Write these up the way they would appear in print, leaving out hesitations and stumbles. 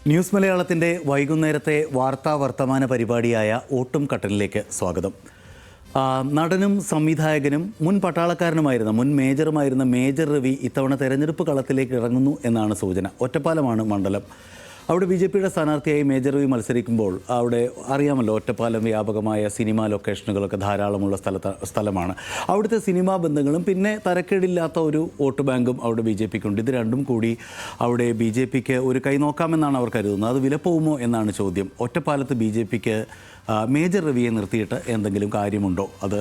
News മലയാളത്തിൻ്റെ വൈകുന്നേരത്തെ വാർത്താ വർത്തമാന പരിപാടിയായ ഓട്ടും കട്ടനിലേക്ക് സ്വാഗതം. നടനും സംവിധായകനും മുൻ പട്ടാളക്കാരനുമായിരുന്ന മുൻ മേജറുമായിരുന്ന മേജർ രവി ഇത്തവണ തെരഞ്ഞെടുപ്പ് കളത്തിലേക്ക് ഇറങ്ങുന്നു എന്നാണ് സൂചന. ഒറ്റപ്പാലമാണ് മണ്ഡലം. അവിടെ BJPയുടെ സ്ഥാനാർത്ഥിയായി മേജർ രവി മത്സരിക്കുമ്പോൾ അവിടെ അറിയാമല്ലോ, ഒറ്റപ്പാലം വ്യാപകമായ സിനിമാ ലൊക്കേഷനുകളൊക്കെ ധാരാളമുള്ള സ്ഥലമാണ്. അവിടുത്തെ സിനിമാ ബന്ധങ്ങളും പിന്നെ തരക്കേടില്ലാത്ത ഒരു വോട്ട് ബാങ്കും അവിടെ BJPക്കുണ്ട്. ഇത് രണ്ടും കൂടി അവിടെ BJPക്ക് ഒരു കൈ നോക്കാമെന്നാണ് അവർ കരുതുന്നത്. അത് വിലപ്പോകുമോ എന്നാണ് ചോദ്യം. ഒറ്റപ്പാലത്ത് BJPക്ക് മേജർ രവിയെ നിർത്തിയിട്ട് എന്തെങ്കിലും കാര്യമുണ്ടോ? അത്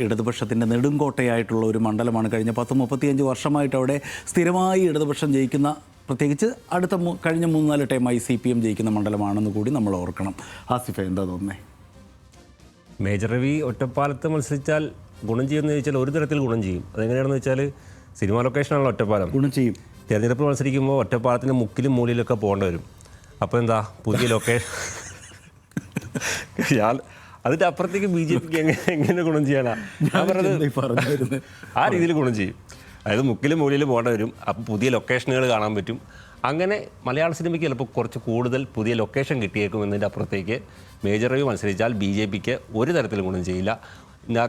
ഇടതുപക്ഷത്തിൻ്റെ നെടുങ്കോട്ടയായിട്ടുള്ള ഒരു മണ്ഡലമാണ്. കഴിഞ്ഞ 30-35 വർഷമായിട്ട് അവിടെ സ്ഥിരമായി ഇടതുപക്ഷം ജയിക്കുന്ന, പ്രത്യേകിച്ച് കഴിഞ്ഞ 3-4 ടൈമായി CPM ജയിക്കുന്ന മണ്ഡലമാണെന്ന് കൂടി നമ്മൾ ഓർക്കണം. ആസിഫ, എന്താ തോന്നുന്നത്? മേജർ രവി ഒറ്റപ്പാലത്ത് മത്സരിച്ചാൽ ഗുണം ചെയ്യുമെന്ന് ചോദിച്ചാൽ ഒരു തരത്തിൽ ഗുണം ചെയ്യും. അതെങ്ങനെയാണെന്ന് വെച്ചാൽ സിനിമാ ലൊക്കേഷനാണല്ലോ ഒറ്റപ്പാലം. ഗുണം ചെയ്യും. തിരഞ്ഞെടുപ്പ് മത്സരിക്കുമ്പോൾ ഒറ്റപ്പാലത്തിൻ്റെ മുക്കിലും മൂലയിലൊക്കെ പോകേണ്ടി വരും. അപ്പോൾ എന്താ പുതിയ ലൊക്കേഷൻ അതിൻ്റെ അപ്പുറത്തേക്ക് BJPക്ക് എങ്ങനെ ഗുണം ചെയ്യാനാ? ഞാൻ പറഞ്ഞത് ആ രീതിയിൽ ഗുണം ചെയ്യും. അതായത് മുക്കിലും മൂലയിലും പോകേണ്ടി വരും. അപ്പോൾ പുതിയ ലൊക്കേഷനുകൾ കാണാൻ പറ്റും. അങ്ങനെ മലയാള സിനിമയ്ക്ക് ചിലപ്പോൾ കുറച്ച് കൂടുതൽ പുതിയ ലൊക്കേഷൻ കിട്ടിയേക്കും. എന്നതിൻ്റെ അപ്പുറത്തേക്ക് മേജർ രവി മത്സരിച്ചാൽ BJPക്ക് ഒരു തരത്തിലും ഗുണം ചെയ്യില്ല.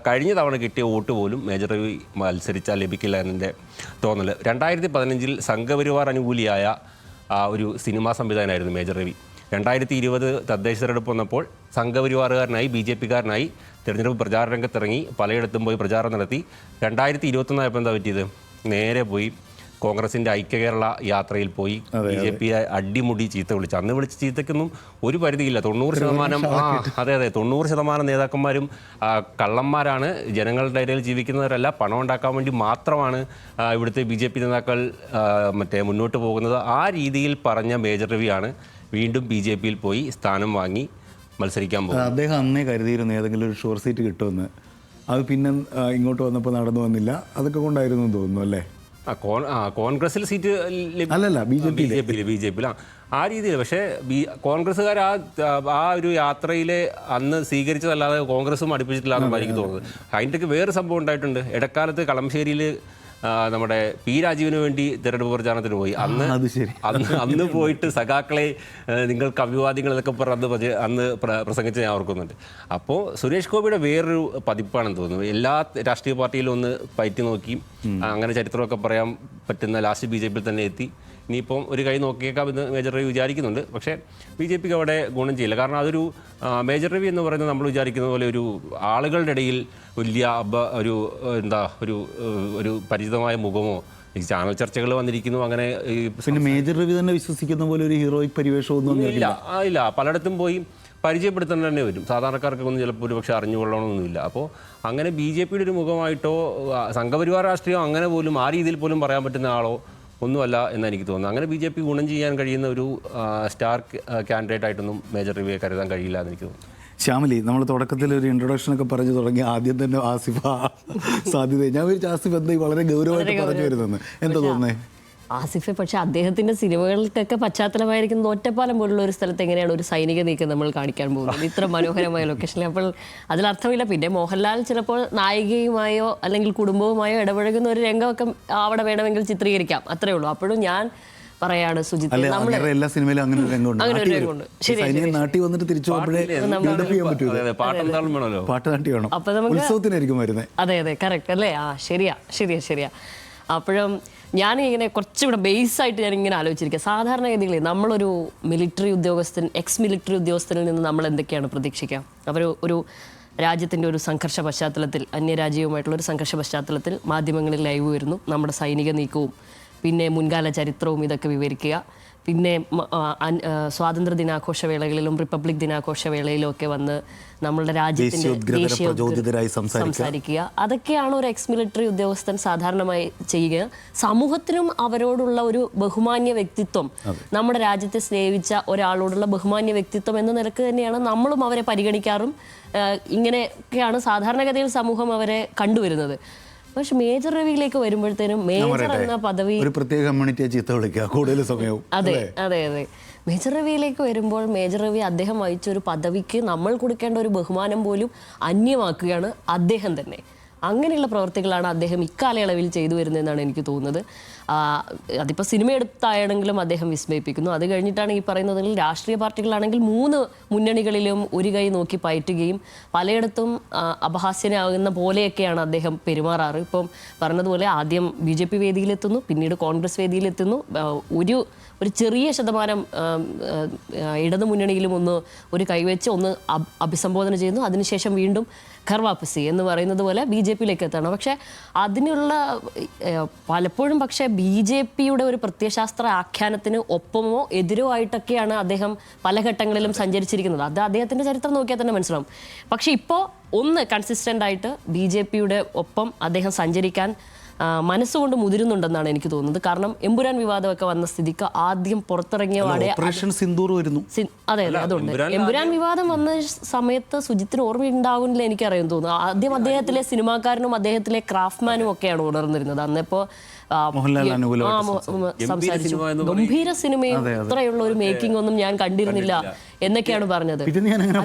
കഴിഞ്ഞ തവണ കിട്ടിയ വോട്ട് പോലും മേജർ രവി മത്സരിച്ചാൽ ലഭിക്കില്ല എന്നതിൻ്റെ തോന്നൽ. 2015 സംഘപരിവാർ അനുകൂലിയായ ഒരു സിനിമാ സംവിധായകനായിരുന്നു മേജർ രവി. 2020 തദ്ദേശ തെരഞ്ഞെടുപ്പ് വന്നപ്പോൾ സംഘപരിവാറുകാരനായി BJPക്കാരനായി തെരഞ്ഞെടുപ്പ് പ്രചാരണ രംഗത്തിറങ്ങി പലയിടത്തും പോയി പ്രചാരണം നടത്തി. 2021 ആയപ്പോൾ എന്താ പറ്റിയത്? നേരെ പോയി കോൺഗ്രസിൻ്റെ ഐക്യകേരള യാത്രയിൽ പോയി BJPയെ അടിമുടി ചീത്ത വിളിച്ചു. അന്ന് വിളിച്ച ചീത്തയ്ക്കൊന്നും ഒരു പരിധിയില്ല. 90% 90% നേതാക്കന്മാരും കള്ളന്മാരാണ്, ജനങ്ങളുടെ ഇടയിൽ ജീവിക്കുന്നവരല്ല, പണം ഉണ്ടാക്കാൻ വേണ്ടി മാത്രമാണ് ഇവിടുത്തെ BJP നേതാക്കൾ മുന്നോട്ട് പോകുന്നത്. ആ രീതിയിൽ പറഞ്ഞ മേജർ രവിയാണ് വീണ്ടും BJPയിൽ പോയി സ്ഥാനം വാങ്ങി മത്സരിക്കാൻ പോകും. അദ്ദേഹം അന്നേ കരുതിയിരുന്നു ഏതെങ്കിലും ഒരു ഷുവർ സീറ്റ് കിട്ടുമെന്ന്. അത് പിന്നെ ഇങ്ങോട്ട് വന്നപ്പോൾ നടന്നു വന്നില്ല. അതൊക്കെ കൊണ്ടായിരുന്നു തോന്നുന്നു അല്ലേ? കോൺഗ്രസിൽ സീറ്റ് അല്ലല്ല, BJPയിൽ ആ രീതിയിൽ. പക്ഷേ കോൺഗ്രസ്സുകാർ ആ ഒരു യാത്രയിലെ അന്ന് സ്വീകരിച്ചതല്ലാതെ കോൺഗ്രസും അടുപ്പിച്ചിട്ടില്ല എന്നാണ് എനിക്ക് തോന്നുന്നത്. അതിൻ്റെയൊക്കെ വേറെ സംഭവം ഉണ്ടായിട്ടുണ്ട്. ഇടക്കാലത്ത് കളമശ്ശേരിയിൽ നമ്മുടെ P. രാജീവിന് വേണ്ടി തിരഞ്ഞെടുപ്പ് പ്രചാരണത്തിന് പോയി. അന്ന് പോയിട്ട് സഖാക്കളെ നിങ്ങൾക്ക് അഭിവാദ്യങ്ങൾ എന്നൊക്കെ പറഞ്ഞ് അന്ന് പ്രസംഗിച്ച് ഞാൻ ഓർക്കുന്നുണ്ട്. അപ്പോൾ സുരേഷ് ഗോപിയുടെ വേറൊരു പതിപ്പാണെന്ന് തോന്നുന്നു. എല്ലാ രാഷ്ട്രീയ പാർട്ടിയിലും ഒന്ന് പയറ്റി നോക്കി അങ്ങനെ ചരിത്രമൊക്കെ പറയാൻ പറ്റുന്ന ലാസ്റ്റ് BJPയിൽ തന്നെ എത്തി. ഇനിയിപ്പം ഒരു കൈ നോക്കിയേക്കാമെന്ന് മേജർ രവി വിചാരിക്കുന്നുണ്ട്. പക്ഷേ BJPക്ക് അവിടെ ഗുണം ചെയ്യില്ല. കാരണം അതൊരു മേജർ രവി എന്ന് പറയുന്നത് നമ്മൾ വിചാരിക്കുന്ന പോലെ ഒരു ആളുകളുടെ ഇടയിൽ വലിയ ഒരു പരിചിതമായ മുഖമോ ഈ ചാനൽ ചർച്ചകൾ വന്നിരിക്കുന്നു. അങ്ങനെ പിന്നെ മേജർ രവി തന്നെ വിശ്വസിക്കുന്ന പോലെ ഒരു ഹീറോയിക് പരിവേഷമൊന്നും ഇല്ല. പലയിടത്തും പോയി പരിചയപ്പെടുത്താൻ തന്നെ വരും. സാധാരണക്കാർക്കൊന്നും ചിലപ്പോൾ ഒരു പക്ഷേ അറിഞ്ഞുകൊള്ളണമെന്നൊന്നുമില്ല. അപ്പോൾ അങ്ങനെ BJPയുടെ ഒരു മുഖമായിട്ടോ സംഘപരിവാർ രാഷ്ട്രീയം അങ്ങനെ പോലും ആ രീതിയിൽ പോലും പറയാൻ പറ്റുന്ന ആളോ ഒന്നുമല്ല എന്നാണ് എനിക്ക് തോന്നുന്നത്. അങ്ങനെ BJP ഗുണം ചെയ്യാൻ കഴിയുന്ന ഒരു സ്റ്റാർ കാൻഡിഡേറ്റ് ആയിട്ടൊന്നും മേജർ രവിയെ കരുതാൻ കഴിയില്ല എന്ന് എനിക്ക് തോന്നുന്നു. ശ്യാമലി, നമ്മൾ തുടക്കത്തിൽ ഒരു ഇൻട്രൊഡക്ഷനൊക്കെ പറഞ്ഞു തുടങ്ങി. ആദ്യം തന്നെ ആസിഫ സാധ്യത, ഞാൻ വിചാരിച്ച ആസിഫ് എന്താ വളരെ ഗൗരവമായിട്ട് പറഞ്ഞു വരുന്നത്. എന്താ തോന്നുന്നത് ആസിഫെ? പക്ഷേ അദ്ദേഹത്തിൻ്റെ സിനിമകൾക്കൊക്കെ പശ്ചാത്തലമായിരിക്കുന്നത് ഒറ്റപ്പാലം പോലുള്ള ഒരു സ്ഥലത്ത് എങ്ങനെയാണ് ഒരു സൈനിക നീക്കം നമ്മൾ കാണിക്കാൻ പോകുന്നത് ഇത്ര മനോഹരമായ ലൊക്കേഷനിൽ? അപ്പോൾ അതിലർത്ഥമില്ല. പിന്നെ മോഹൻലാൽ ചിലപ്പോൾ നായികയുമായോ അല്ലെങ്കിൽ കുടുംബവുമായോ ഇടപഴകുന്ന ഒരു രംഗമൊക്കെ അവിടെ വേണമെങ്കിൽ ചിത്രീകരിക്കാം, അത്രേ ഉള്ളൂ. അപ്പോഴും ഞാൻ പറയാണ് സുജിത്ത്, എല്ലാ സിനിമയിലും അങ്ങനെ ഒരു രംഗമുണ്ട്. നാട്ടിൽ വന്നിട്ട് തിരിച്ചു പാട്ടുനാട്ടി വേണം. അപ്പൊ നമുക്ക് ഉത്സവത്തിനായിരിക്കും വരുന്നത്. അതെ കറക്റ്റ് അല്ലേ? ശരിയാ. അപ്പോഴും ഞാൻ ഇങ്ങനെ കുറച്ചുകൂടെ ബേസായിട്ട് ഞാൻ ഇങ്ങനെ ആലോചിച്ചിരിക്കുക. സാധാരണഗതിയിൽ നമ്മളൊരു മിലിറ്ററി ഉദ്യോഗസ്ഥൻ, എക്സ് മിലിറ്ററി ഉദ്യോഗസ്ഥനിൽ നിന്ന് നമ്മൾ എന്തൊക്കെയാണ് പ്രതീക്ഷിക്കുക? അവർ ഒരു രാജ്യത്തിൻ്റെ ഒരു സംഘർഷ പശ്ചാത്തലത്തിൽ, അന്യരാജ്യവുമായിട്ടുള്ള ഒരു സംഘർഷ പശ്ചാത്തലത്തിൽ മാധ്യമങ്ങളിൽ ലൈവ് വരുന്നു, നമ്മുടെ സൈനിക നീക്കവും പിന്നെ മുൻകാല ചരിത്രവും ഇതൊക്കെ വിവരിക്കുക. പിന്നെ സ്വാതന്ത്ര്യ ദിനാഘോഷ വേളകളിലും റിപ്പബ്ലിക് ദിനാഘോഷ വേളയിലും ഒക്കെ വന്ന് നമ്മളുടെ രാജ്യത്തിൻ്റെ ദേശീയ സംസാരിക്കുക. അതൊക്കെയാണ് ഒരു എക്സ് മിലിറ്ററി ഉദ്യോഗസ്ഥൻ സാധാരണമായി ചെയ്യുക. സമൂഹത്തിനും അവരോടുള്ള ഒരു ബഹുമാന്യ വ്യക്തിത്വം, നമ്മുടെ രാജ്യത്തെ സ്നേഹിച്ച ഒരാളോടുള്ള ബഹുമാന്യ വ്യക്തിത്വം എന്ന നിലക്ക് തന്നെയാണ് നമ്മളും അവരെ പരിഗണിക്കാറും. ഇങ്ങനെയൊക്കെയാണ് സാധാരണഗതിയിൽ സമൂഹം അവരെ കണ്ടുവരുന്നത്. പക്ഷെ മേജർ രവിയിലേക്ക് വരുമ്പോഴത്തേനും മേജർ എന്ന പദവി ഒരു പ്രത്യേക കമ്മ്യൂണിറ്റിയെ ചീത്ത വിളിക്കുക കൂടുതൽ സമയവും. അതെ മേജർ രവിയിലേക്ക് വരുമ്പോൾ മേജർ രവി അദ്ദേഹം വഹിച്ച ഒരു പദവിക്ക് നമ്മൾ കൊടുക്കേണ്ട ഒരു ബഹുമാനം പോലും അന്യമാക്കുകയാണ് അദ്ദേഹം തന്നെ. അങ്ങനെയുള്ള പ്രവർത്തികളാണ് അദ്ദേഹം ഇക്കാലയളവിൽ ചെയ്തു വരുന്നതെന്നാണ് എനിക്ക് തോന്നുന്നത്. അതിപ്പോൾ സിനിമ എടുത്താണെങ്കിലും അദ്ദേഹം വിസ്മയിപ്പിക്കുന്നു. അത് കഴിഞ്ഞിട്ടാണ് ഈ പറയുന്നതിൽ രാഷ്ട്രീയ പാർട്ടികളാണെങ്കിൽ 3 മുന്നണികളിലും ഒരു കൈ നോക്കി പയറ്റുകയും പലയിടത്തും അപഹാസ്യനാകുന്ന പോലെയൊക്കെയാണ് അദ്ദേഹം പെരുമാറാറ്. ഇപ്പം പറഞ്ഞതുപോലെ ആദ്യം BJP വേദിയിലെത്തുന്നു, പിന്നീട് കോൺഗ്രസ് വേദിയിലെത്തുന്നു, ഒരു ചെറിയ ശതമാനം ഇടതു മുന്നണിയിലും ഒരു കൈവച്ച് അഭിസംബോധന ചെയ്യുന്നു. അതിനുശേഷം വീണ്ടും ഖർവാപ്പസി എന്ന് പറയുന്നത് പോലെ BJPയിലേക്ക് എത്തണം. പക്ഷേ അതിനുള്ള പലപ്പോഴും പക്ഷേ BJPയുടെ ഒരു പ്രത്യയശാസ്ത്ര ആഖ്യാനത്തിന് ഒപ്പമോ എതിരോ ആയിട്ടൊക്കെയാണ് അദ്ദേഹം പല ഘട്ടങ്ങളിലും സഞ്ചരിച്ചിരിക്കുന്നത്. അത് അദ്ദേഹത്തിൻ്റെ ചരിത്രം നോക്കിയാൽ തന്നെ മനസ്സിലാവും. പക്ഷേ ഇപ്പോൾ കൺസിസ്റ്റൻ്റ് ആയിട്ട് BJPയുടെ ഒപ്പം അദ്ദേഹം സഞ്ചരിക്കാൻ മനസ്സുകൊണ്ട് മുതിരുന്നുണ്ടെന്നാണ് എനിക്ക് തോന്നുന്നത്. കാരണം എമ്പുരാൻ വിവാദമൊക്കെ വന്ന സ്ഥിതിക്ക് ആദ്യം പുറത്തിറങ്ങിയ ഓപ്പറേഷൻ സിന്ദൂർ വരുന്നു. അതെ, അതുകൊണ്ട് എമ്പുരാൻ വിവാദം വന്ന സമയത്ത് സുജിത്തിന് ഓർമ്മയുണ്ടാകുന്നില്ല എനിക്കറിയാൻ തോന്നുന്നു. ആദ്യം അദ്ദേഹത്തിലെ സിനിമാക്കാരനും അദ്ദേഹത്തിലെ ക്രാഫ്റ്റ്മാനും ഒക്കെയാണ് ഉണർന്നിരുന്നത്. അന്നിപ്പോ സംസാരിച്ചു ഗംഭീര സിനിമയും ഇത്രയുള്ള ഒരു മേക്കിംഗ് ഒന്നും ഞാൻ കണ്ടിരുന്നില്ല എന്നൊക്കെയാണ് പറഞ്ഞത്.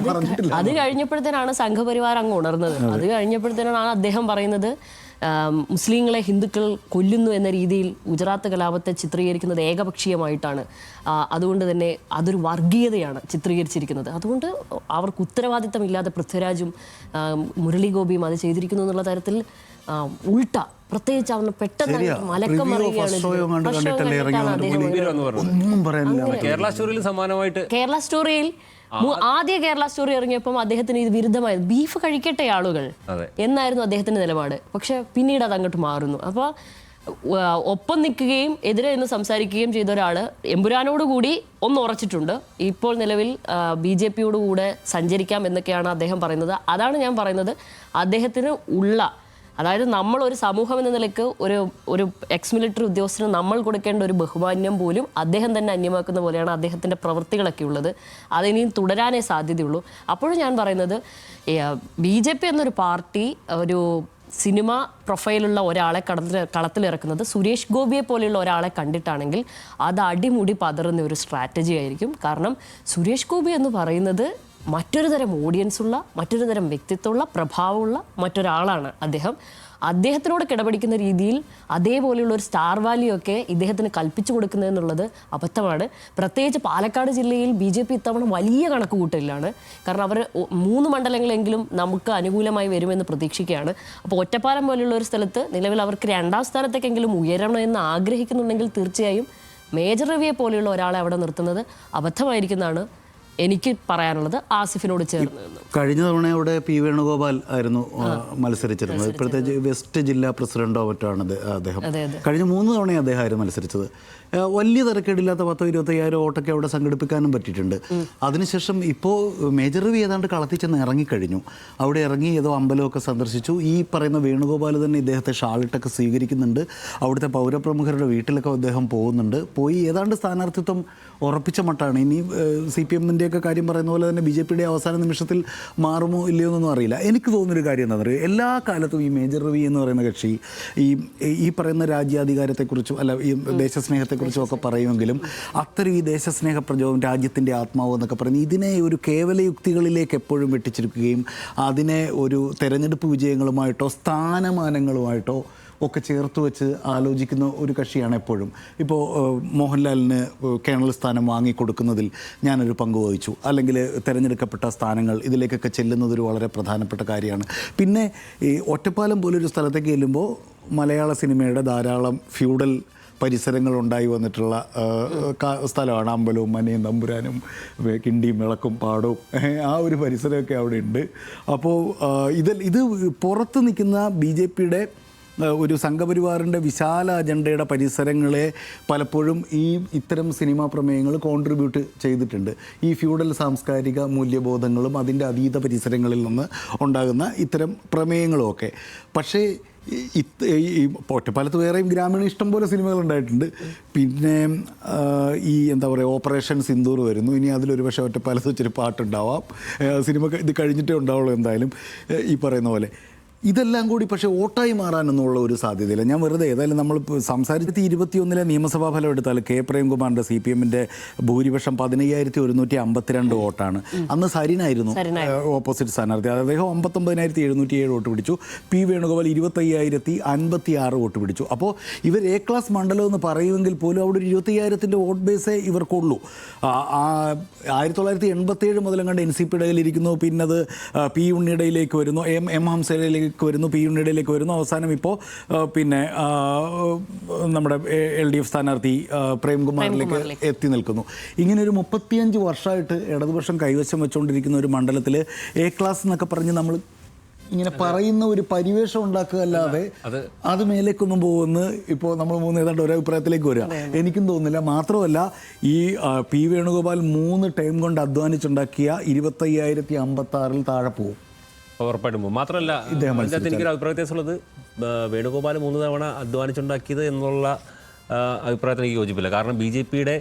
അത് കഴിഞ്ഞപ്പോഴത്തേനാണ് സംഘപരിവാർ അങ്ങ് ഉണർന്നത്. അത് കഴിഞ്ഞപ്പോഴത്തേനാണ് അദ്ദേഹം പറയുന്നത് മുസ്ലിങ്ങളെ ഹിന്ദുക്കൾ കൊല്ലുന്നു എന്ന രീതിയിൽ ഗുജറാത്ത് കലാപത്തെ ചിത്രീകരിക്കുന്നത് ഏകപക്ഷീയമായിട്ടാണ്. അതുകൊണ്ട് തന്നെ അതൊരു വർഗീയതയാണ് ചിത്രീകരിച്ചിരിക്കുന്നത്. അതുകൊണ്ട് അവർക്ക് ഉത്തരവാദിത്തമില്ലാതെ പൃഥ്വിരാജും മുരളി ഗോപിയും അത് ചെയ്തിരിക്കുന്നു എന്നുള്ള തരത്തിൽ ഉൾട്ട പ്രത്യേകിച്ച് അവന് പെട്ടെന്ന് മലക്കം മറിയുകയാണ്. കേരള സ്റ്റോറിയിൽ ആദ്യ കേരള സ്റ്റോറി ഇറങ്ങിയപ്പോൾ അദ്ദേഹത്തിന് ഇത് വിരുദ്ധമായത് ബീഫ് കഴിക്കട്ടെ ആളുകൾ എന്നായിരുന്നു അദ്ദേഹത്തിന്റെ നിലപാട്. പക്ഷെ പിന്നീട് അത് അങ്ങോട്ട് മാറുന്നു. അപ്പോൾ ഒപ്പം നിൽക്കുകയും എതിരെ നിന്ന് സംസാരിക്കുകയും ചെയ്ത ഒരാൾ എമ്പുരാനോടുകൂടി ഉറച്ചിട്ടുണ്ട്. ഇപ്പോൾ നിലവിൽ BJPയോട് കൂടെ സഞ്ചരിക്കാം എന്നൊക്കെയാണ് അദ്ദേഹം പറയുന്നത്. അതാണ് ഞാൻ പറയുന്നത്, അദ്ദേഹത്തിന് അതായത് നമ്മൾ ഒരു സമൂഹം എന്ന നിലയ്ക്ക് ഒരു എക്സ് മിലിറ്ററി ഉദ്യോഗസ്ഥന് നമ്മൾ കൊടുക്കേണ്ട ഒരു ബഹുമാന്യം പോലും അദ്ദേഹം തന്നെ അന്യമാക്കുന്ന പോലെയാണ് അദ്ദേഹത്തിൻ്റെ പ്രവൃത്തികളൊക്കെ ഉള്ളത്. അതിനിയും തുടരാനേ സാധ്യതയുള്ളൂ. അപ്പോഴും ഞാൻ പറയുന്നത് BJP എന്നൊരു പാർട്ടി ഒരു സിനിമ പ്രൊഫൈലുള്ള ഒരാളെ കളത്തിലിറക്കുന്നത് സുരേഷ് ഗോപിയെ പോലെയുള്ള ഒരാളെ കണ്ടിട്ടാണെങ്കിൽ അത് അടിമുടി പതറുന്ന ഒരു സ്ട്രാറ്റജി ആയിരിക്കും. കാരണം സുരേഷ് ഗോപി എന്ന് പറയുന്നത് മറ്റൊരു തരം ഓഡിയൻസുള്ള, മറ്റൊരു തരം വ്യക്തിത്വമുള്ള, പ്രഭാവമുള്ള മറ്റൊരാളാണ് അദ്ദേഹം. അദ്ദേഹത്തിനോട് കിടപിടിക്കുന്ന രീതിയിൽ അതേപോലെയുള്ള ഒരു സ്റ്റാർ വാല്യൂ ഒക്കെ ഇദ്ദേഹത്തിന് കൽപ്പിച്ചു കൊടുക്കുന്നതെന്നുള്ളത് അബദ്ധമാണ്. പ്രത്യേകിച്ച് പാലക്കാട് ജില്ലയിൽ BJP ഇത്തവണ വലിയ കണക്കുകൂട്ടലിലാണ്. കാരണം അവർ 3 മണ്ഡലങ്ങളെങ്കിലും നമുക്ക് അനുകൂലമായി വരുമെന്ന് പ്രതീക്ഷിക്കുകയാണ്. അപ്പോൾ ഒറ്റപ്പാലം പോലെയുള്ള ഒരു സ്ഥലത്ത് നിലവിൽ അവർക്ക് 2ാം സ്ഥാനത്തേക്കെങ്കിലും ഉയരണമെന്ന് ആഗ്രഹിക്കുന്നുണ്ടെങ്കിൽ തീർച്ചയായും മേജർ രവിയെ പോലെയുള്ള ഒരാളെ അവിടെ നിർത്തുന്നത് അബദ്ധമായിരിക്കുന്നതാണ് എനിക്ക് പറയാനുള്ളത്. ആസിഫിനോട് ചേർന്ന് കഴിഞ്ഞ തവണ അവിടെ P. വേണുഗോപാൽ ആയിരുന്നു മത്സരിച്ചിരുന്നത്. ഇപ്പോഴത്തെ വെസ്റ്റ് ജില്ലാ പ്രസിഡന്റോ മറ്റാണ് അദ്ദേഹം. കഴിഞ്ഞ 3 തവണയും അദ്ദേഹമായിരുന്നു മത്സരിച്ചത്. വലിയ തിരക്കേടില്ലാത്ത 10-25,000 വോട്ടൊക്കെ അവിടെ സംഘടിപ്പിക്കാനും പറ്റിയിട്ടുണ്ട്. അതിനുശേഷം ഇപ്പോൾ മേജർ രവി ഏതാണ്ട് കളത്തിൽ ചെന്ന് ഇറങ്ങിക്കഴിഞ്ഞു. അവിടെ ഇറങ്ങി ഏതോ അമ്പലമൊക്കെ സന്ദർശിച്ചു. ഈ പറയുന്ന വേണുഗോപാൽ തന്നെ ഇദ്ദേഹത്തെ ഷാളിട്ടൊക്കെ സ്വീകരിക്കുന്നുണ്ട്. അവിടുത്തെ പൗരപ്രമുഖരുടെ വീട്ടിലൊക്കെ അദ്ദേഹം പോകുന്നുണ്ട്. പോയി ഏതാണ്ട് സ്ഥാനാർത്ഥിത്വം ഉറപ്പിച്ച മട്ടാണ്. ഇനി CPMൻ്റെയൊക്കെ കാര്യം പറയുന്ന പോലെ തന്നെ BJPയുടെ അവസാന നിമിഷത്തിൽ മാറുമോ ഇല്ലയോ എന്നൊന്നും അറിയില്ല. എനിക്ക് തോന്നുന്നൊരു കാര്യം എന്താണെന്ന് പറയുക, എല്ലാ കാലത്തും ഈ മേജർ രവി എന്ന് പറയുന്ന കക്ഷി ഈ പറയുന്ന രാജ്യാധികാരത്തെക്കുറിച്ചും അല്ല ഈ ദേശസ്നേഹത്തെക്കുറിച്ചും ഒക്കെ പറയുമെങ്കിലും അത്തരം ഈ ദേശസ്നേഹ പ്രചോദനം, രാജ്യത്തിൻ്റെ ആത്മാവ് എന്നൊക്കെ പറയുന്നത് ഇതിനെ ഒരു കേവല യുക്തികളിലേക്ക് എപ്പോഴും വെട്ടിച്ചിരിക്കുകയും അതിനെ ഒരു തെരഞ്ഞെടുപ്പ് വിജയങ്ങളുമായിട്ടോ സ്ഥാനമാനങ്ങളുമായിട്ടോ ഒക്കെ ചേർത്ത് വെച്ച് ആലോചിക്കുന്ന ഒരു കക്ഷിയാണ് എപ്പോഴും. ഇപ്പോൾ മോഹൻലാലിന് കേണൽ സ്ഥാനം വാങ്ങിക്കൊടുക്കുന്നതിൽ ഞാനൊരു പങ്ക് വഹിച്ചു, അല്ലെങ്കിൽ തിരഞ്ഞെടുക്കപ്പെട്ട സ്ഥാനങ്ങൾ ഇതിലേക്കൊക്കെ ചെല്ലുന്നതൊരു വളരെ പ്രധാനപ്പെട്ട കാര്യമാണ്. പിന്നെ ഈ ഒറ്റപ്പാലം പോലൊരു സ്ഥലത്തേക്ക് ചെല്ലുമ്പോൾ മലയാള സിനിമയുടെ ധാരാളം ഫ്യൂഡൽ പരിസരങ്ങളുണ്ടായി വന്നിട്ടുള്ള സ്ഥലമാണ്. അമ്പലവും മനയും തമ്പുരാനും കിണ്ടിയും വിളക്കും പാടവും ആ ഒരു പരിസരമൊക്കെ അവിടെ ഉണ്ട്. അപ്പോൾ ഇത് പുറത്ത് നിൽക്കുന്ന BJPയുടെ ഒരു സംഘപരിവാറിൻ്റെ വിശാല അജണ്ടയുടെ പരിസരങ്ങളെ പലപ്പോഴും ഇത്തരം സിനിമാ പ്രമേയങ്ങൾ കോൺട്രിബ്യൂട്ട് ചെയ്തിട്ടുണ്ട്. ഈ ഫ്യൂഡൽ സാംസ്കാരിക മൂല്യബോധങ്ങളും അതിൻ്റെ അതീത പരിസരങ്ങളിൽ നിന്ന് ഉണ്ടാകുന്ന ഇത്തരം പ്രമേയങ്ങളുമൊക്കെ. പക്ഷേ ഈ ഒറ്റപ്പാലത്ത് വേറെയും ഗ്രാമീണ ഇഷ്ടം പോലെ സിനിമകളുണ്ടായിട്ടുണ്ട്. പിന്നെ ഈ എന്താ പറയുക, ഓപ്പറേഷൻ സിന്ദൂർ വരുന്നു. ഇനി അതിലൊരു പക്ഷേ ഒറ്റപ്പാലത്ത് വെച്ചൊരു പാട്ടുണ്ടാവാം. സിനിമ ഇത് കഴിഞ്ഞിട്ടേ ഉണ്ടാവുള്ളൂ എന്തായാലും ഈ പറയുന്ന പോലെ. ഇതെല്ലാം കൂടി പക്ഷേ വോട്ടായി മാറാനൊന്നുള്ള ഒരു സാധ്യതയില്ല. ഞാൻ വെറുതെ ഏതായാലും നമ്മൾ സംസാരിച്ച് 2021 നിയമസഭാ ഫലം എടുത്താൽ കെ പ്രേംകുമാറിൻ്റെ CPM-ന്റെ ഭൂരിപക്ഷം 15,152 വോട്ടാണ്. അന്ന് സരിനായിരുന്നു ഓപ്പോസിറ്റ് സ്ഥാനാർത്ഥി. അദ്ദേഹം 59,707 വോട്ട് പിടിച്ചു. പി വേണുഗോപാൽ 25,056 വോട്ട് പിടിച്ചു. അപ്പോൾ ഇവർ എ ക്ലാസ് മണ്ഡലം എന്ന് പറയുമെങ്കിൽ പോലും അവിടെ ഒരു 25,000 വോട്ട് ബേസേ ഇവർക്കുള്ളൂ. 1987 മുതലെങ്ങാണ്ട് NCPയുടെ കയ്യിലിരിക്കുന്നു. പിന്നെ അത് പി ഉണ്ണിയുടെയിലേക്ക് വരുന്നു, എം ഹംസയിലേക്ക് വരുന്നു, പി ഉണ്ണിയുടെയിലേക്ക് വരുന്നു. അവസാനം ഇപ്പോൾ പിന്നെ നമ്മുടെ LDF സ്ഥാനാർത്ഥി പ്രേംകുമാറിലേക്ക് എത്തി നിൽക്കുന്നു. ഇങ്ങനെ ഒരു 35 വർഷമായിട്ട് ഇടതുപക്ഷം കൈവശം വെച്ചുകൊണ്ടിരിക്കുന്ന ഒരു മണ്ഡലത്തിൽ എ ക്ലാസ് എന്നൊക്കെ പറഞ്ഞ് നമ്മൾ ഇങ്ങനെ പറയുന്ന ഒരു പരിവേഷം ഉണ്ടാക്കുക അല്ലാതെ അത് മേലേക്കൊന്നും പോകുമെന്ന് ഇപ്പോൾ നമ്മൾ ഏതാണ്ട് ഒരു അഭിപ്രായത്തിലേക്ക് വരിക എനിക്കും തോന്നുന്നില്ല. മാത്രമല്ല ഈ പി വേണുഗോപാൽ 3 ടൈം കൊണ്ട് അധ്വാനിച്ചുണ്ടാക്കിയ 25,056 താഴെ പോകും. ഉറപ്പായിട്ടും പോകും. മാത്രമല്ല എനിക്കൊരു അഭിപ്രായ വ്യത്യാസമുള്ളത്, വേണുഗോപാൽ 3 തവണ അധ്വാനിച്ചുണ്ടാക്കിയത് എന്നുള്ള അഭിപ്രായത്തിൽ എനിക്ക് യോജിപ്പില്ല. കാരണം BJPയുടെ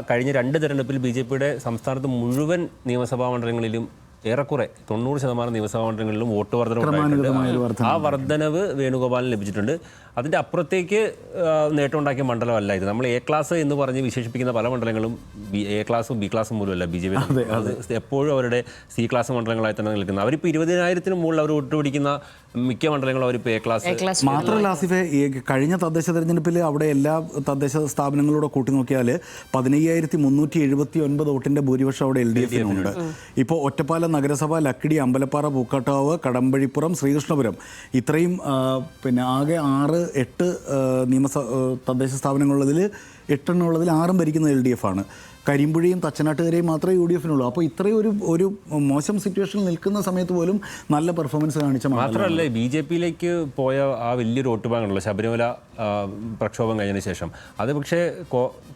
കഴിഞ്ഞ 2 തെരഞ്ഞെടുപ്പിൽ BJPയുടെ സംസ്ഥാനത്ത് മുഴുവൻ നിയമസഭാ മണ്ഡലങ്ങളിലും ഏറെക്കുറെ 90% നിയമസഭാ മണ്ഡലങ്ങളിലും വോട്ട് വർധനവ്, ആ വർധനവ് വേണുഗോപാലിന് ലഭിച്ചിട്ടുണ്ട്. അതിൻ്റെ അപ്പുറത്തേക്ക് നേട്ടമുണ്ടാക്കിയ മണ്ഡലമല്ല ഇത്. നമ്മൾ എ ക്ലാസ് എന്ന് പറഞ്ഞ് വിശേഷിപ്പിക്കുന്ന പല മണ്ഡലങ്ങളും എ ക്ലാസ്സും ബി ക്ലാസ്സും പോലുമല്ല BJP. അത് എപ്പോഴും അവരുടെ C ക്ലാസ് മണ്ഡലങ്ങളായി തന്നെ നിൽക്കുന്നത്. അവരിപ്പോൾ 20,000-ന് മുകളിൽ അവർ വോട്ട് പിടിക്കുന്ന മിക്ക മണ്ഡലങ്ങളും അവരിപ്പോൾ എ ക്ലാസ്. മാത്രമല്ല ആസിഫെ, ഈ കഴിഞ്ഞ തദ്ദേശ തെരഞ്ഞെടുപ്പിൽ അവിടെ എല്ലാ തദ്ദേശ സ്ഥാപനങ്ങളോടെ കൂട്ടി നോക്കിയാൽ 15,379 വോട്ടിൻ്റെ ഭൂരിപക്ഷം അവിടെ LDF-നുണ്ട്. ഇപ്പോൾ ഒറ്റപ്പാലം നഗരസഭ, ലക്കിടി, അമ്പലപ്പാറ, പൂക്കാട്ടാവ്, കടമ്പഴിപ്പുറം, ശ്രീകൃഷ്ണപുരം ഇത്രയും പിന്നെ ആകെ 6-8 തദ്ദേശ സ്ഥാപനങ്ങളുള്ളതിൽ 8 ഉള്ളതിൽ 6 ഭരിക്കുന്ന LDF ആണ്. കരിമ്പുഴയും തച്ചനാട്ടുകരയും മാത്രമേ UDF-നുള്ളൂ. അപ്പോൾ ഇത്രയും ഒരു മോശം സിറ്റുവേഷനിൽ നിൽക്കുന്ന സമയത്ത് പോലും നല്ല പെർഫോമൻസ് കാണിച്ച മാത്രമല്ല BJP-യിലേക്ക് പോയ ആ വലിയൊരു വോട്ട് ബാങ്കുണ്ടല്ലോ ശബരിമല പ്രക്ഷോഭം കഴിഞ്ഞതിന് ശേഷം, അത് പക്ഷേ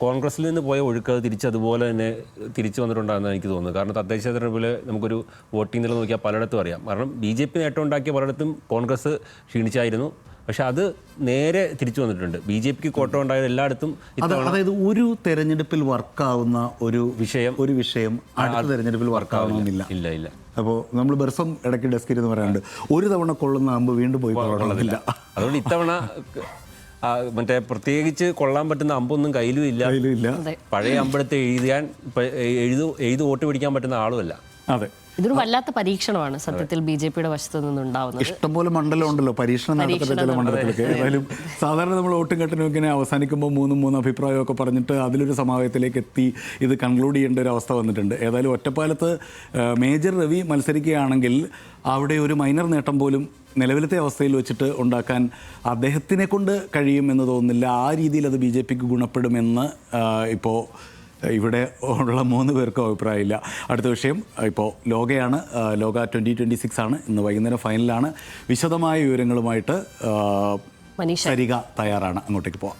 കോൺഗ്രസിൽ നിന്ന് പോയ ഒഴുക്ക് അതുപോലെ തന്നെ തിരിച്ചു വന്നിട്ടുണ്ടാകുന്ന എനിക്ക് തോന്നുന്നു. കാരണം തദ്ദേശ തെരഞ്ഞെടുപ്പിൽ നമുക്കൊരു വോട്ടിംഗ് നില നോക്കിയാൽ പലയിടത്തും അറിയാം. കാരണം BJP നേട്ടം ഉണ്ടാക്കിയ പലയിടത്തും കോൺഗ്രസ് ക്ഷീണിച്ചായിരുന്നു. പക്ഷെ അത് നേരെ തിരിച്ചു വന്നിട്ടുണ്ട്. BJPക്ക് കോട്ടം ഉണ്ടായത് എല്ലായിടത്തും. അതായത് ഒരു തെരഞ്ഞെടുപ്പിൽ വർക്കാവുന്ന ഒരു വിഷയം അടുത്ത തെരഞ്ഞെടുപ്പിൽ വർക്കാവുന്നില്ല. ഇല്ല. അപ്പോൾ നമ്മൾ ബെർസം ഇടയ്ക്ക് ഡെസ്കിൽ എന്ന് പറയാറുണ്ട്, ഒരു തവണ കൊള്ളുന്ന അമ്പ് വീണ്ടും പോയി കൊള്ളണമെന്നില്ല. അതുകൊണ്ട് ഇത്തവണ മറ്റേ പ്രത്യേകിച്ച് കൊള്ളാൻ പറ്റുന്ന അമ്പൊന്നും കയ്യിലും ഇല്ല. പഴയ അമ്പെടുത്ത് എഴുതി വോട്ട് പിടിക്കാൻ പറ്റുന്ന ആളുമല്ല. അതെ, ഇതൊരു വല്ലാത്ത പരീക്ഷണമാണ് സത്യത്തിൽ BJPയുടെ വശത്തു നിന്നുണ്ടാവുന്നത്. ഇഷ്ടംപോലെ മണ്ഡലം ഉണ്ടല്ലോ, പരീക്ഷണം നടത്തട്ടെ ചില മണ്ഡലത്തിലൊക്കെ. ഏതായാലും സാധാരണ നമ്മൾ വോട്ടും കെട്ടിനും ഇങ്ങനെ അവസാനിക്കുമ്പോൾ 3 അഭിപ്രായമൊക്കെ പറഞ്ഞിട്ട് അതിലൊരു സമവായത്തിലേക്ക് എത്തി ഇത് കൺക്ലൂഡ് ചെയ്യേണ്ട ഒരു അവസ്ഥ വന്നിട്ടുണ്ട്. ഏതായാലും ഒറ്റപ്പാലത്ത് മേജർ രവി മത്സരിക്കുകയാണെങ്കിൽ അവിടെ ഒരു മൈനർ നേട്ടം പോലും നിലവിലത്തെ അവസ്ഥയിൽ വെച്ചിട്ട് ഉണ്ടാക്കാൻ അദ്ദേഹത്തിനെ കൊണ്ട് കഴിയുമെന്ന് തോന്നുന്നില്ല. ആ രീതിയിൽ അത് BJPക്ക് ഗുണപ്പെടുമെന്ന് ഇപ്പോൾ ഇവിടെ ഉള്ള 3 പേർക്കും അഭിപ്രായമില്ല. അടുത്ത വിഷയം ഇപ്പോൾ ലോകയാണ്. ലോക 2026 ആണ്. ഇന്ന് വൈകുന്നേരം ഫൈനലാണ്. വിശദമായ വിവരങ്ങളുമായിട്ട് സരിക തയ്യാറാണ്. അങ്ങോട്ടേക്ക് പോവാം.